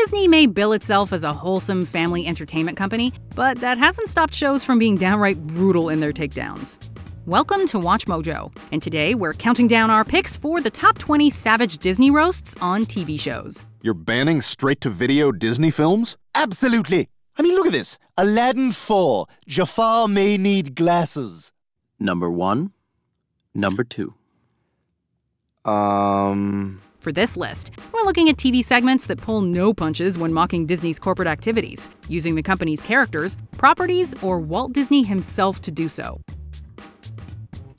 Disney may bill itself as a wholesome family entertainment company, but that hasn't stopped shows from being downright brutal in their takedowns. Welcome to WatchMojo, and today we're counting down our picks for the top 20 savage Disney roasts on TV shows. You're banning straight-to-video Disney films? Absolutely. I mean, look at this. Aladdin 4. Jafar may need glasses. Number 1. Number 2. For this list, we're looking at TV segments that pull no punches when mocking Disney's corporate activities, using the company's characters, properties, or Walt Disney himself to do so.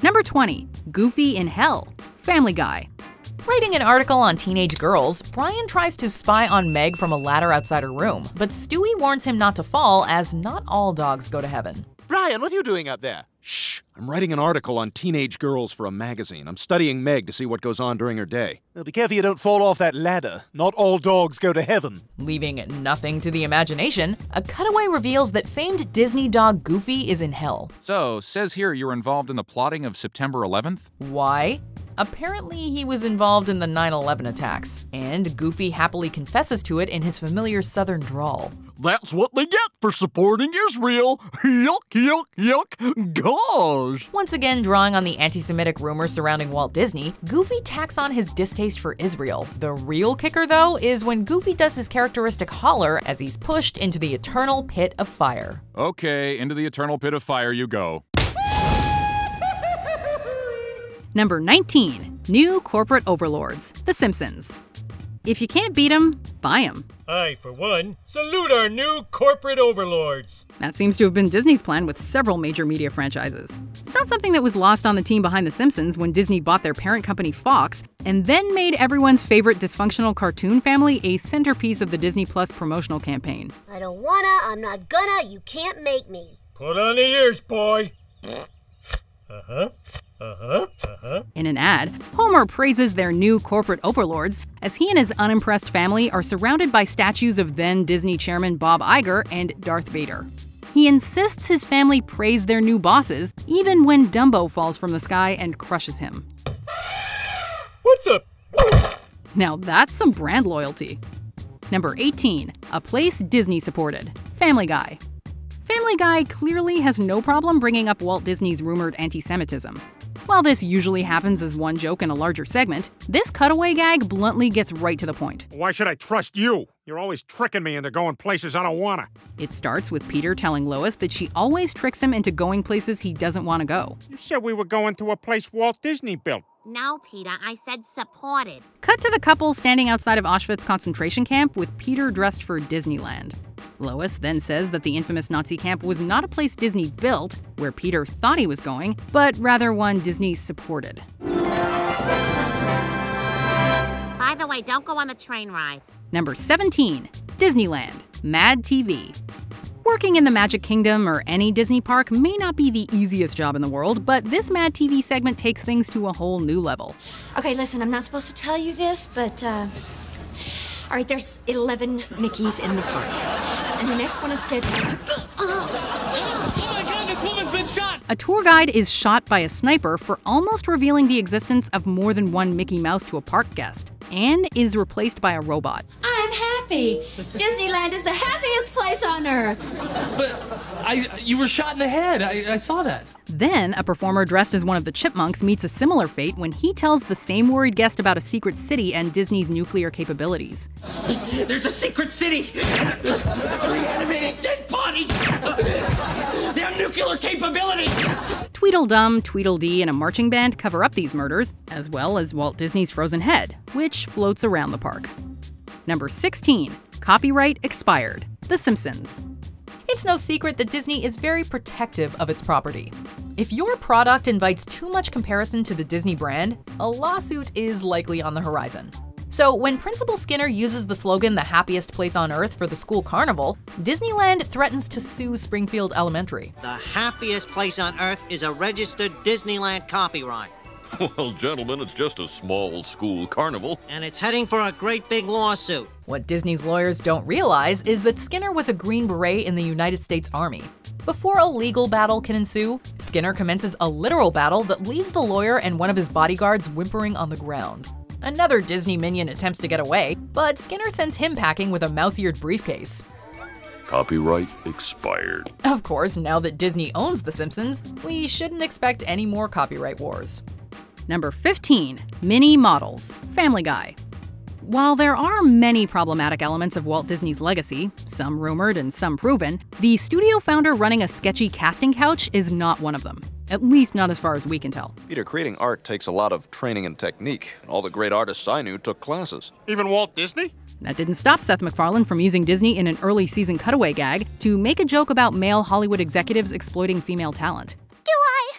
Number 20. Goofy in Hell. Family Guy. Writing an article on teenage girls, Brian tries to spy on Meg from a ladder outside her room, but Stewie warns him not to fall, as not all dogs go to heaven. Brian, what are you doing up there? Shh! I'm writing an article on teenage girls for a magazine. I'm studying Meg to see what goes on during her day. Well, be careful you don't fall off that ladder. Not all dogs go to heaven. Leaving nothing to the imagination, a cutaway reveals that famed Disney dog Goofy is in hell. So, says here you're involved in the plotting of September 11th? Why? Apparently, he was involved in the 9/11 attacks, and Goofy happily confesses to it in his familiar southern drawl. That's what they get for supporting Israel. Yuck, yuck, yuck, gosh. Once again drawing on the anti-Semitic rumors surrounding Walt Disney, Goofy tacks on his distaste for Israel. The real kicker, though, is when Goofy does his characteristic holler as he's pushed into the eternal pit of fire. Okay, into the eternal pit of fire you go. Number 19. New Corporate Overlords. The Simpsons. If you can't beat 'em, buy 'em. I, for one, salute our new corporate overlords. That seems to have been Disney's plan with several major media franchises. It's not something that was lost on the team behind The Simpsons when Disney bought their parent company Fox and then made everyone's favorite dysfunctional cartoon family a centerpiece of the Disney Plus promotional campaign. I don't wanna, I'm not gonna, you can't make me. Put on the ears, boy. In an ad, Homer praises their new corporate overlords as he and his unimpressed family are surrounded by statues of then Disney chairman Bob Iger and Darth Vader. He insists his family praise their new bosses, even when Dumbo falls from the sky and crushes him. What's up? Now that's some brand loyalty. Number 18. A place Disney supported. Family Guy. Family Guy clearly has no problem bringing up Walt Disney's rumored anti-Semitism. While this usually happens as one joke in a larger segment, this cutaway gag bluntly gets right to the point. Why should I trust you? You're always tricking me into going places I don't wanna. It starts with Peter telling Lois that she always tricks him into going places he doesn't want to go. You said we were going to a place Walt Disney built. No, Peter, I said supported. Cut to the couple standing outside of Auschwitz concentration camp with Peter dressed for Disneyland. Lois then says that the infamous Nazi camp was not a place Disney built, where Peter thought he was going, but rather one Disney supported. By the way, don't go on the train ride. Number 17. Disneyland. Mad TV. Working in the Magic Kingdom or any Disney park may not be the easiest job in the world, but this Mad TV segment takes things to a whole new level. Okay, listen, I'm not supposed to tell you this, but, all right, there's 11 Mickeys in the park. And the next one is scheduled to... Oh my God, this woman's been shot! A tour guide is shot by a sniper for almost revealing the existence of more than one Mickey Mouse to a park guest, and is replaced by a robot. I'm happy! Disneyland is the happiest place on earth! But you were shot in the head. I saw that. Then, a performer dressed as one of the Chipmunks meets a similar fate when he tells the same worried guest about a secret city and Disney's nuclear capabilities. There's a secret city! Reanimating dead bodies! They have nuclear capability! Tweedledum, Tweedledee, and a marching band cover up these murders, as well as Walt Disney's frozen head, which floats around the park. Number 16. Copyright expired. The Simpsons. It's no secret that Disney is very protective of its property. If your product invites too much comparison to the Disney brand, a lawsuit is likely on the horizon. So when Principal Skinner uses the slogan "the happiest place on earth" for the school carnival, Disneyland threatens to sue Springfield Elementary. The happiest place on earth is a registered Disneyland copyright. Well, gentlemen, it's just a small school carnival. And it's heading for a great big lawsuit. What Disney's lawyers don't realize is that Skinner was a Green Beret in the United States Army. Before a legal battle can ensue, Skinner commences a literal battle that leaves the lawyer and one of his bodyguards whimpering on the ground. Another Disney minion attempts to get away, but Skinner sends him packing with a mouse-eared briefcase. Copyright expired. Of course, now that Disney owns The Simpsons, we shouldn't expect any more copyright wars. Number 15, Minnie Models, Family Guy. While there are many problematic elements of Walt Disney's legacy, some rumored and some proven, the studio founder running a sketchy casting couch is not one of them. At least not as far as we can tell. Peter, creating art takes a lot of training and technique. All the great artists I knew took classes. Even Walt Disney? That didn't stop Seth MacFarlane from using Disney in an early season cutaway gag to make a joke about male Hollywood executives exploiting female talent. Do I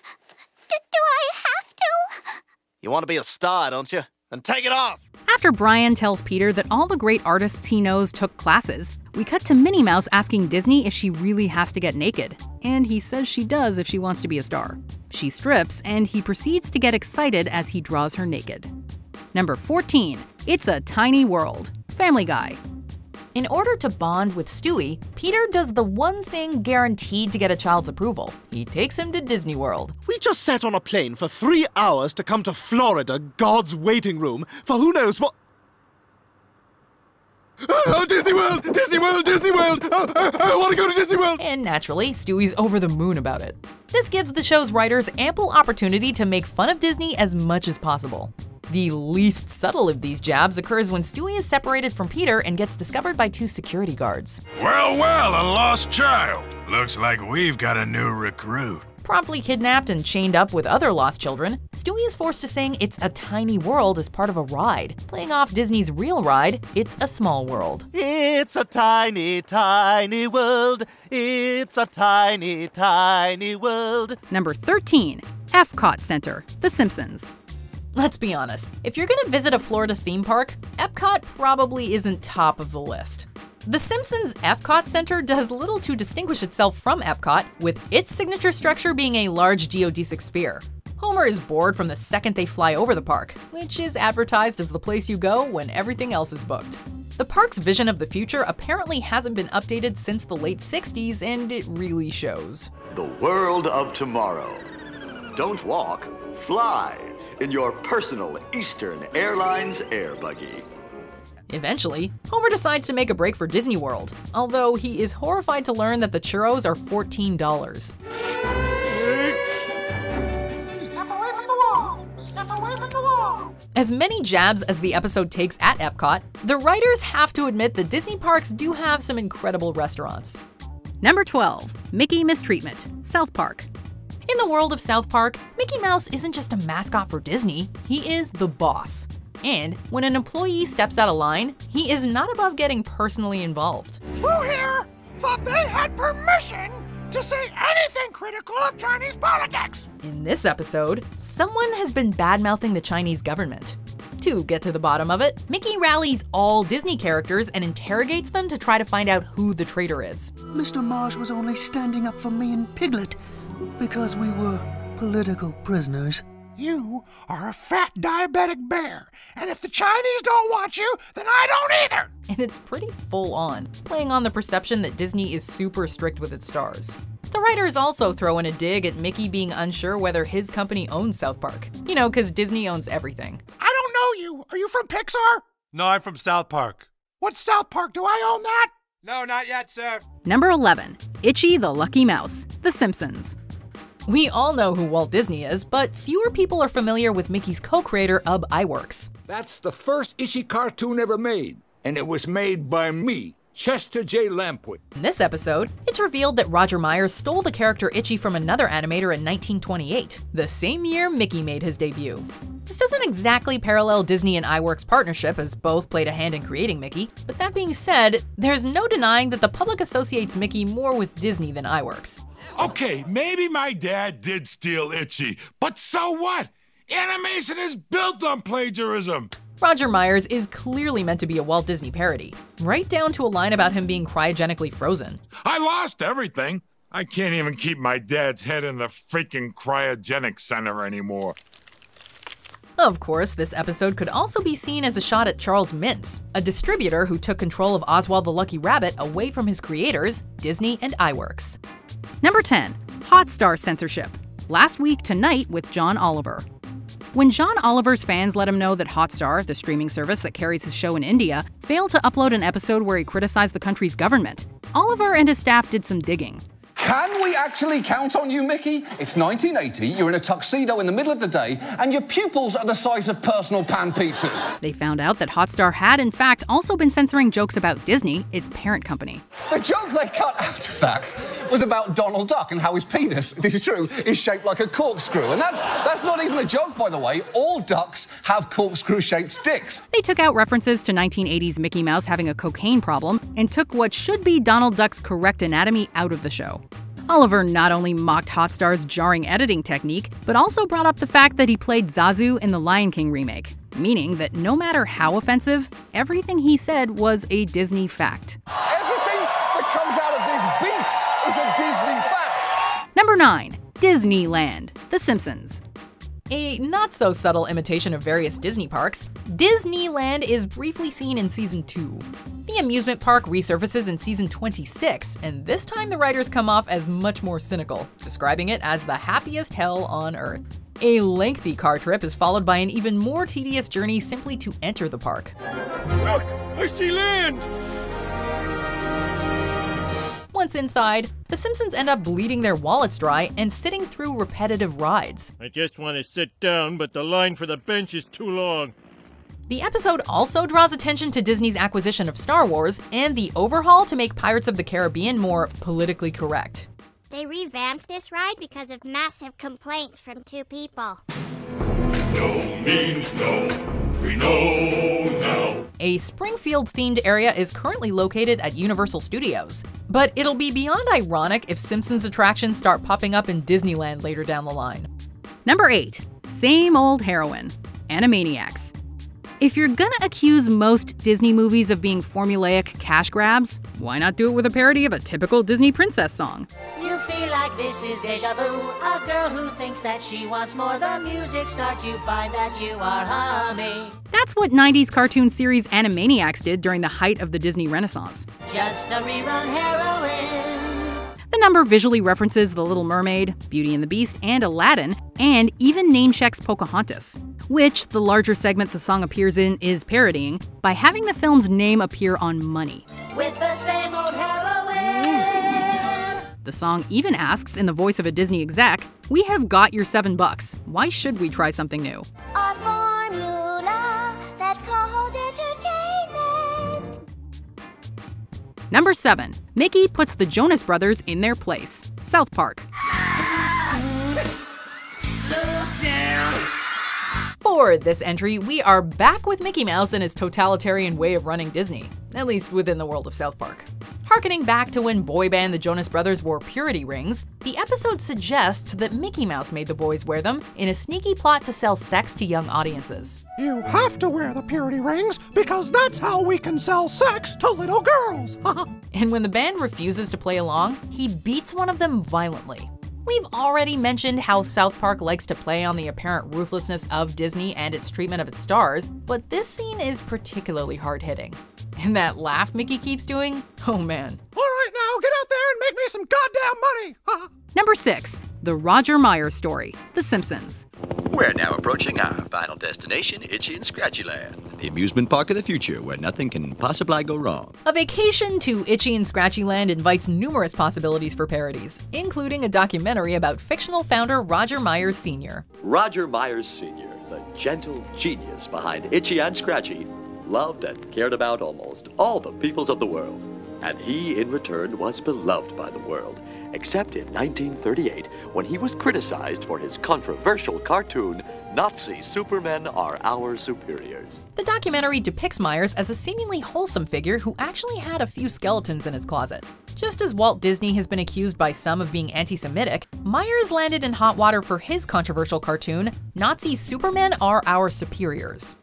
have to? You want to be a star, don't you? Then take it off! After Brian tells Peter that all the great artists he knows took classes, we cut to Minnie Mouse asking Disney if she really has to get naked. And he says she does if she wants to be a star. She strips, and he proceeds to get excited as he draws her naked. Number 14, It's a Tiny World, Family Guy. In order to bond with Stewie, Peter does the one thing guaranteed to get a child's approval. He takes him to Disney World. We just sat on a plane for 3 hours to come to Florida, God's waiting room, for who knows what. Oh, Disney World! Disney World! Disney World! I want to go to Disney World! And naturally, Stewie's over the moon about it. This gives the show's writers ample opportunity to make fun of Disney as much as possible. The least subtle of these jabs occurs when Stewie is separated from Peter and gets discovered by 2 security guards. Well, a lost child. Looks like we've got a new recruit. Promptly kidnapped and chained up with other lost children, Stewie is forced to sing It's a Tiny World as part of a ride, playing off Disney's real ride, It's a Small World. It's a tiny, tiny world. It's a tiny, tiny world. Number 13, Epcot Center, The Simpsons. Let's be honest, if you're gonna visit a Florida theme park, Epcot probably isn't top of the list. The Simpsons' Epcot Center does little to distinguish itself from Epcot, with its signature structure being a large geodesic sphere. Homer is bored from the second they fly over the park, which is advertised as the place you go when everything else is booked. The park's vision of the future apparently hasn't been updated since the late 60s, and it really shows. The world of tomorrow. Don't walk, fly in your personal Eastern Airlines air buggy. Eventually, Homer decides to make a break for Disney World, although he is horrified to learn that the churros are $14. Step away from the wall! Step away from the wall! As many jabs as the episode takes at Epcot, the writers have to admit that Disney parks do have some incredible restaurants. Number 12, Mickey Mistreatment, South Park. In the world of South Park, Mickey Mouse isn't just a mascot for Disney, he is the boss. And when an employee steps out of line, he is not above getting personally involved. Who here thought they had permission to say anything critical of Chinese politics? In this episode, someone has been bad-mouthing the Chinese government. To get to the bottom of it, Mickey rallies all Disney characters and interrogates them to try to find out who the traitor is. Mr. Marsh was only standing up for me and Piglet because we were political prisoners. You are a fat diabetic bear, and if the Chinese don't want you, then I don't either! And it's pretty full on, playing on the perception that Disney is super strict with its stars. The writers also throw in a dig at Mickey being unsure whether his company owns South Park. You know, because Disney owns everything. I don't know you. Are you from Pixar? No, I'm from South Park. What's South Park? Do I own that? No, not yet, sir. Number 11, Itchy the Lucky Mouse, The Simpsons. We all know who Walt Disney is, but fewer people are familiar with Mickey's co-creator, Ub Iwerks. That's the first Itchy cartoon ever made, and it was made by me, Chester J. Lampwick. In this episode, it's revealed that Roger Myers stole the character Itchy from another animator in 1928, the same year Mickey made his debut. This doesn't exactly parallel Disney and Iwerks' partnership, as both played a hand in creating Mickey, but that being said, there's no denying that the public associates Mickey more with Disney than Iwerks. Okay, maybe my dad did steal Itchy, but so what? Animation is built on plagiarism. Roger Myers is clearly meant to be a Walt Disney parody, right down to a line about him being cryogenically frozen. I lost everything. I can't even keep my dad's head in the freaking cryogenic center anymore. Of course, this episode could also be seen as a shot at Charles Mintz, a distributor who took control of Oswald the Lucky Rabbit away from his creators, Disney and Iwerks. Number 10, Hotstar Censorship, Last Week Tonight with John Oliver. When John Oliver's fans let him know that Hotstar, the streaming service that carries his show in India, failed to upload an episode where he criticized the country's government, Oliver and his staff did some digging. Can we actually count on you, Mickey? It's 1980, you're in a tuxedo in the middle of the day, and your pupils are the size of personal pan pizzas. They found out that Hotstar had, in fact, also been censoring jokes about Disney, its parent company. The joke they cut out of that was about Donald Duck and how his penis, this is true, is shaped like a corkscrew. And that's not even a joke, by the way. All ducks have corkscrew-shaped dicks. They took out references to 1980s Mickey Mouse having a cocaine problem and took what should be Donald Duck's correct anatomy out of the show. Oliver not only mocked Hotstar's jarring editing technique, but also brought up the fact that he played Zazu in the Lion King remake, meaning that no matter how offensive, everything he said was a Disney fact. Everything that comes out of this beef is a Disney fact. Number 9. Disneyland, The Simpsons. A not-so-subtle imitation of various Disney parks, Disneyland is briefly seen in Season 2. The amusement park resurfaces in Season 26, and this time the writers come off as much more cynical, describing it as the happiest hell on Earth. A lengthy car trip is followed by an even more tedious journey simply to enter the park. Look! I see land! Once inside, the Simpsons end up bleeding their wallets dry and sitting through repetitive rides. I just want to sit down, but the line for the bench is too long. The episode also draws attention to Disney's acquisition of Star Wars and the overhaul to make Pirates of the Caribbean more politically correct. They revamped this ride because of massive complaints from 2 people. No means no. We know now. A Springfield-themed area is currently located at Universal Studios, but it'll be beyond ironic if Simpsons attractions start popping up in Disneyland later down the line. Number 8. Same old heroine, Animaniacs. If you're gonna accuse most Disney movies of being formulaic cash grabs, why not do it with a parody of a typical Disney princess song? You feel like this is deja vu, a girl who thinks that she wants more. The music starts, you find that you are humming. That's what 90s cartoon series Animaniacs did during the height of the Disney Renaissance. Just a rerun heroine. The number visually references The Little Mermaid, Beauty and the Beast, and Aladdin, and even name-checks Pocahontas, which the larger segment the song appears in is parodying by having the film's name appear on money. With the same old heroine. The song even asks, in the voice of a Disney exec, "We have got your $7. Why should we try something new?" Our formula, that's called entertainment. Number 7. Mickey puts the Jonas Brothers in their place. South Park. For this entry, we are back with Mickey Mouse and his totalitarian way of running Disney, at least within the world of South Park. Harkening back to when boy band the Jonas Brothers wore purity rings, the episode suggests that Mickey Mouse made the boys wear them in a sneaky plot to sell sex to young audiences. You have to wear the purity rings because that's how we can sell sex to little girls. And when the band refuses to play along, he beats one of them violently. We've already mentioned how South Park likes to play on the apparent ruthlessness of Disney and its treatment of its stars, but this scene is particularly hard-hitting. And that laugh Mickey keeps doing? Oh man. All right, now get out there and make me some goddamn money. Number 6. The Roger Myers Story, The Simpsons. We're now approaching our final destination, Itchy and Scratchy Land, the amusement park of the future where nothing can possibly go wrong. A vacation to Itchy and Scratchy Land invites numerous possibilities for parodies, including a documentary about fictional founder Roger Myers Sr. Roger Myers Sr., the gentle genius behind Itchy and Scratchy, loved and cared about almost all the peoples of the world. And he, in return, was beloved by the world. Except in 1938, when he was criticized for his controversial cartoon, Nazi Supermen Are Our Superiors. The documentary depicts Myers as a seemingly wholesome figure who actually had a few skeletons in his closet. Just as Walt Disney has been accused by some of being anti-Semitic, Myers landed in hot water for his controversial cartoon, Nazi Supermen Are Our Superiors.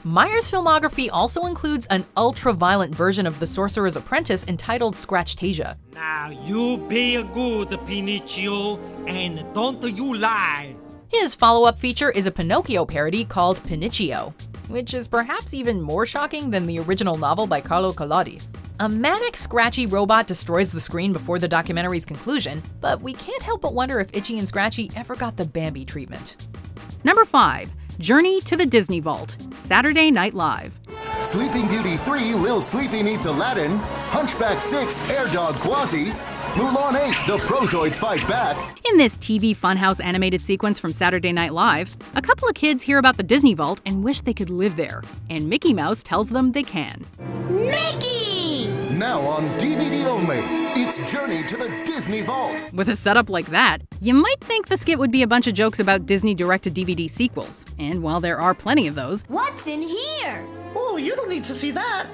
Myers' filmography also includes an ultra-violent version of The Sorcerer's Apprentice entitled Scratchtasia. Now you be good, Pinocchio, and don't you lie. His follow-up feature is a Pinocchio parody called Pinocchio, which is perhaps even more shocking than the original novel by Carlo Collodi. A manic, scratchy robot destroys the screen before the documentary's conclusion, but we can't help but wonder if Itchy and Scratchy ever got the Bambi treatment. Number 5. Journey to the Disney Vault, Saturday Night Live. Sleeping Beauty 3, Lil Sleepy Meets Aladdin. Hunchback 6, Air Dog Quasi. Mulan 8, The Prozoids Fight Back. In this TV Funhouse animated sequence from Saturday Night Live, a couple of kids hear about the Disney Vault and wish they could live there, and Mickey Mouse tells them they can. Mickey! Now on DVD only, it's Journey to the Disney Vault. With a setup like that, you might think the skit would be a bunch of jokes about Disney direct-to-DVD sequels, and while there are plenty of those, What's in here? Oh, you don't need to see that.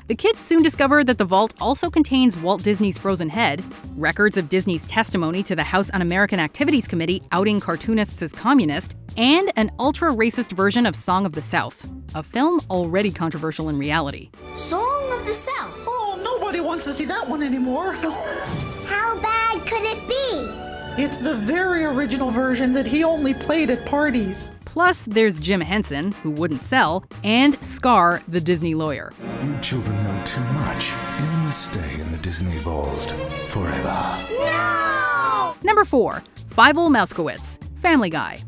the kids soon discover that the vault also contains Walt Disney's frozen head, records of Disney's testimony to the House Un-American Activities Committee outing cartoonists as communist, and an ultra-racist version of Song of the South, a film already controversial in reality. Song of the South. Oh, nobody wants to see that one anymore. How bad could it be? It's the very original version that he only played at parties. Plus, there's Jim Henson, who wouldn't sell, and Scar, the Disney lawyer. You children know too much. You must stay in the Disney Vault forever. No! Number 4. Fievel Mouskowitz, Family Guy.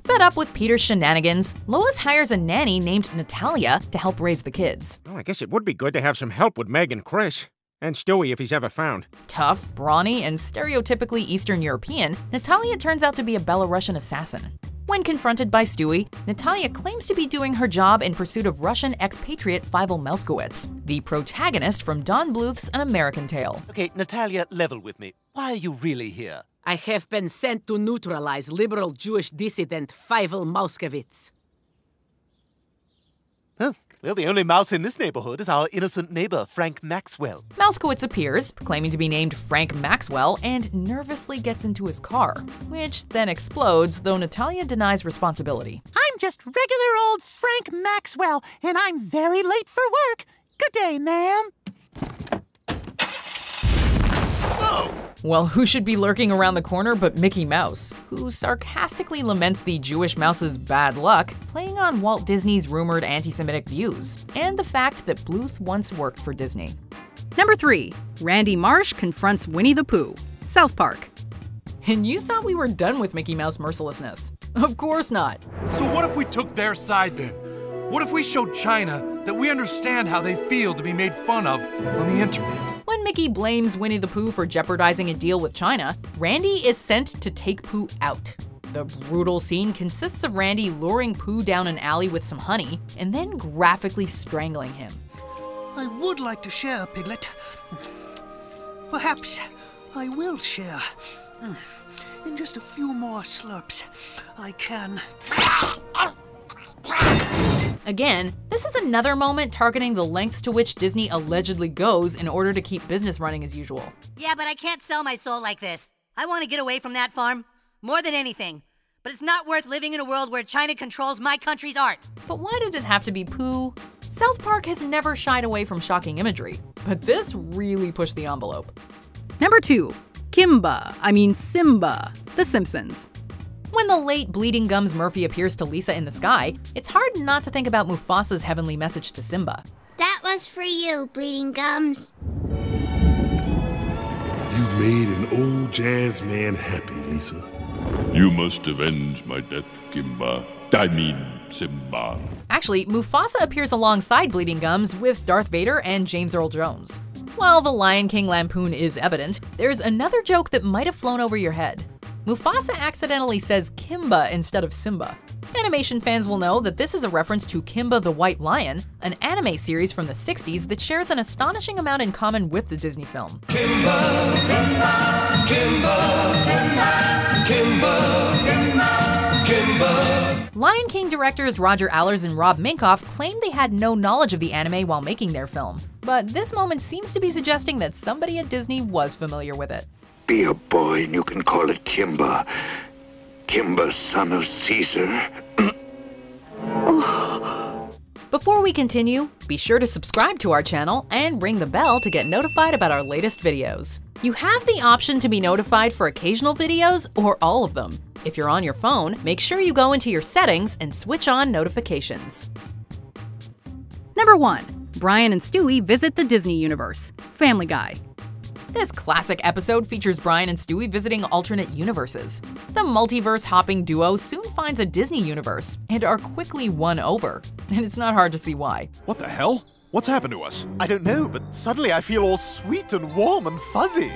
Fed up with Peter's shenanigans, Lois hires a nanny named Natalia to help raise the kids. Well, I guess it would be good to have some help with Meg and Chris. And Stewie if he's ever found. Tough, brawny, and stereotypically Eastern European, Natalia turns out to be a Belarusian assassin. When confronted by Stewie, Natalia claims to be doing her job in pursuit of Russian expatriate Fievel Mouskowitz, the protagonist from Don Bluth's An American Tale. Okay, Natalia, level with me. Why are you really here? I have been sent to neutralize liberal Jewish dissident Fievel Mouskowitz. Huh? Well, the only mouse in this neighborhood is our innocent neighbor, Frank Maxwell. Mouskowitz appears, claiming to be named Frank Maxwell, and nervously gets into his car, which then explodes, though Natalia denies responsibility. I'm just regular old Frank Maxwell, and I'm very late for work. Good day, ma'am. Well, who should be lurking around the corner but Mickey Mouse, who sarcastically laments the Jewish mouse's bad luck, playing on Walt Disney's rumored anti-Semitic views, and the fact that Bluth once worked for Disney. Number 3. Randy Marsh confronts Winnie the Pooh, South Park. And you thought we were done with Mickey Mouse mercilessness? Of course not. So what if we took their side then? What if we showed China that we understand how they feel to be made fun of on the internet? When Mickey blames Winnie the Pooh for jeopardizing a deal with China, Randy is sent to take Pooh out. The brutal scene consists of Randy luring Pooh down an alley with some honey and then graphically strangling him. I would like to share, Piglet. Perhaps I will share. In just a few more slurps, I can. Again, this is another moment targeting the lengths to which Disney allegedly goes in order to keep business running as usual. Yeah, but I can't sell my soul like this. I want to get away from that farm, more than anything. But it's not worth living in a world where China controls my country's art. But why did it have to be Pooh? South Park has never shied away from shocking imagery, but this really pushed the envelope. Number 2. Simba, The Simpsons. When the late Bleeding Gums Murphy appears to Lisa in the sky, it's hard not to think about Mufasa's heavenly message to Simba. That was for you, Bleeding Gums. You've made an old jazz man happy, Lisa. You must avenge my death, Kimba. Simba. Actually, Mufasa appears alongside Bleeding Gums with Darth Vader and James Earl Jones. While the Lion King lampoon is evident, there's another joke that might have flown over your head. Mufasa accidentally says Kimba instead of Simba. Animation fans will know that this is a reference to Kimba the White Lion, an anime series from the 60s that shares an astonishing amount in common with the Disney film. Kimba, Kimba, Kimba, Kimba, Kimba, Kimba. Lion King directors Roger Allers and Rob Minkoff claim they had no knowledge of the anime while making their film, but this moment seems to be suggesting that somebody at Disney was familiar with it. Be a boy and you can call it Kimba. Kimba, son of Caesar. Before we continue, be sure to subscribe to our channel and ring the bell to get notified about our latest videos. You have the option to be notified for occasional videos or all of them. If you're on your phone, make sure you go into your settings and switch on notifications. Number 1. Brian and Stewie visit the Disney universe. Family Guy. This classic episode features Brian and Stewie visiting alternate universes. The multiverse-hopping duo soon finds a Disney universe and are quickly won over. And it's not hard to see why. What the hell? What's happened to us? I don't know, but suddenly I feel all sweet and warm and fuzzy.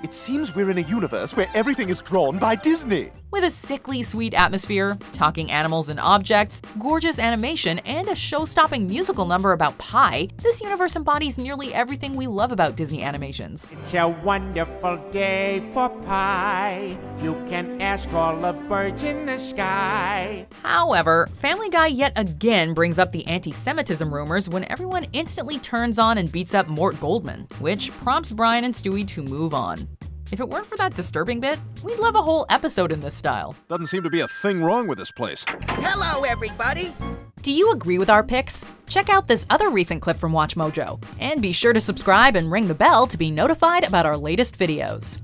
It seems we're in a universe where everything is drawn by Disney. With a sickly sweet atmosphere, talking animals and objects, gorgeous animation, and a show-stopping musical number about pie, this universe embodies nearly everything we love about Disney animations. It's a wonderful day for pie. You can ask all the birds in the sky. However, Family Guy yet again brings up the anti-Semitism rumors when everyone instantly turns on and beats up Mort Goldman, which prompts Brian and Stewie to move on. If it weren't for that disturbing bit, we'd love a whole episode in this style. Doesn't seem to be a thing wrong with this place. Hello, everybody! Do you agree with our picks? Check out this other recent clip from WatchMojo. And be sure to subscribe and ring the bell to be notified about our latest videos.